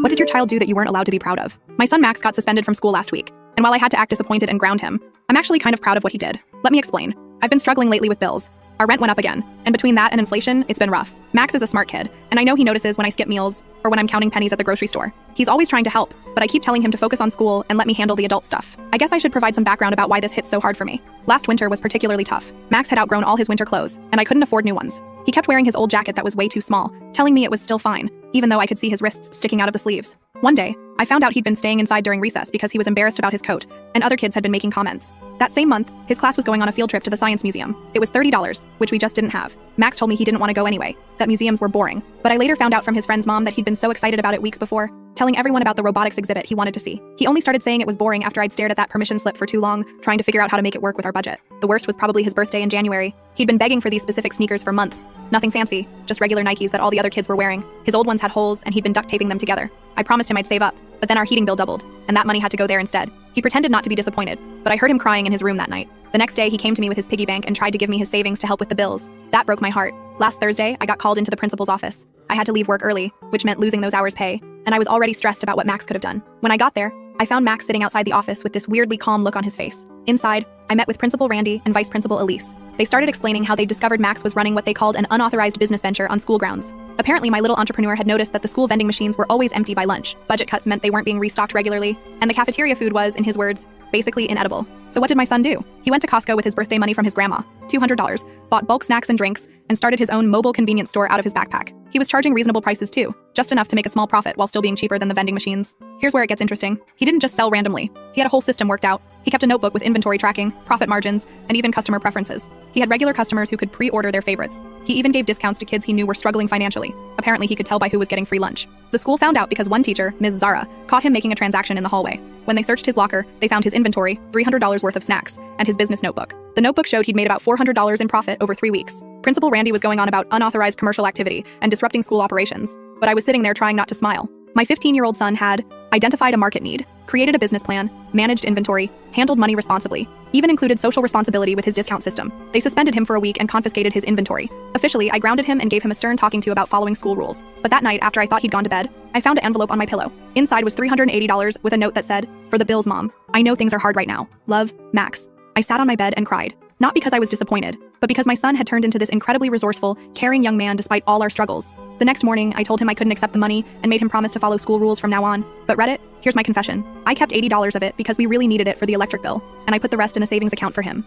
What did your child do that you weren't allowed to be proud of? My son Max got suspended from school last week, and while I had to act disappointed and ground him, I'm actually kind of proud of what he did. Let me explain. I've been struggling lately with bills. Our rent went up again, and between that and inflation, it's been rough. Max is a smart kid, and I know he notices when I skip meals or when I'm counting pennies at the grocery store. He's always trying to help, but I keep telling him to focus on school and let me handle the adult stuff. I guess I should provide some background about why this hits so hard for me. Last winter was particularly tough. Max had outgrown all his winter clothes, and I couldn't afford new ones. He kept wearing his old jacket that was way too small, telling me it was still fine, even though I could see his wrists sticking out of the sleeves. One day, I found out he'd been staying inside during recess because he was embarrassed about his coat, and other kids had been making comments. That same month, his class was going on a field trip to the Science Museum. It was $30, which we just didn't have. Max told me he didn't want to go anyway, that museums were boring. But I later found out from his friend's mom that he'd been so excited about it weeks before, telling everyone about the robotics exhibit he wanted to see. He only started saying it was boring after I'd stared at that permission slip for too long, trying to figure out how to make it work with our budget. The worst was probably his birthday in January. He'd been begging for these specific sneakers for months. Nothing fancy, just regular Nikes that all the other kids were wearing. His old ones had holes, and he'd been duct taping them together. I promised him I'd save up, but then our heating bill doubled, and that money had to go there instead. He pretended not to be disappointed, but I heard him crying in his room that night. The next day, he came to me with his piggy bank and tried to give me his savings to help with the bills. That broke my heart. Last Thursday, I got called into the principal's office. I had to leave work early, which meant losing those hours' pay, and I was already stressed about what Max could have done. When I got there, I found Max sitting outside the office with this weirdly calm look on his face. Inside, I met with Principal Randy and Vice Principal Elise. They started explaining how they discovered Max was running what they called an unauthorized business venture on school grounds. Apparently, my little entrepreneur had noticed that the school vending machines were always empty by lunch. Budget cuts meant they weren't being restocked regularly, and the cafeteria food was, in his words, basically inedible. So what did my son do? He went to Costco with his birthday money from his grandma, $200, bought bulk snacks and drinks, and started his own mobile convenience store out of his backpack. He was charging reasonable prices too, just enough to make a small profit while still being cheaper than the vending machines. Here's where it gets interesting. He didn't just sell randomly. He had a whole system worked out. He kept a notebook with inventory tracking, profit margins, and even customer preferences. He had regular customers who could pre-order their favorites. He even gave discounts to kids he knew were struggling financially. Apparently, he could tell by who was getting free lunch. The school found out because one teacher, Ms. Zara, caught him making a transaction in the hallway. When they searched his locker, they found his inventory, $300 worth of snacks, and his business notebook. The notebook showed he'd made about $400 in profit over 3 weeks. Principal Randy was going on about unauthorized commercial activity and disrupting school operations, but I was sitting there trying not to smile. My 15-year-old son had identified a market need, created a business plan, managed inventory, handled money responsibly, even included social responsibility with his discount system. They suspended him for a week and confiscated his inventory. Officially, I grounded him and gave him a stern talking to about following school rules. But that night, after I thought he'd gone to bed, I found an envelope on my pillow. Inside was $380 with a note that said, "For the bills, Mom. I know things are hard right now. Love, Max." I sat on my bed and cried. Not because I was disappointed, but because my son had turned into this incredibly resourceful, caring young man despite all our struggles. The next morning, I told him I couldn't accept the money and made him promise to follow school rules from now on. But Reddit, here's my confession. I kept $80 of it because we really needed it for the electric bill, and I put the rest in a savings account for him.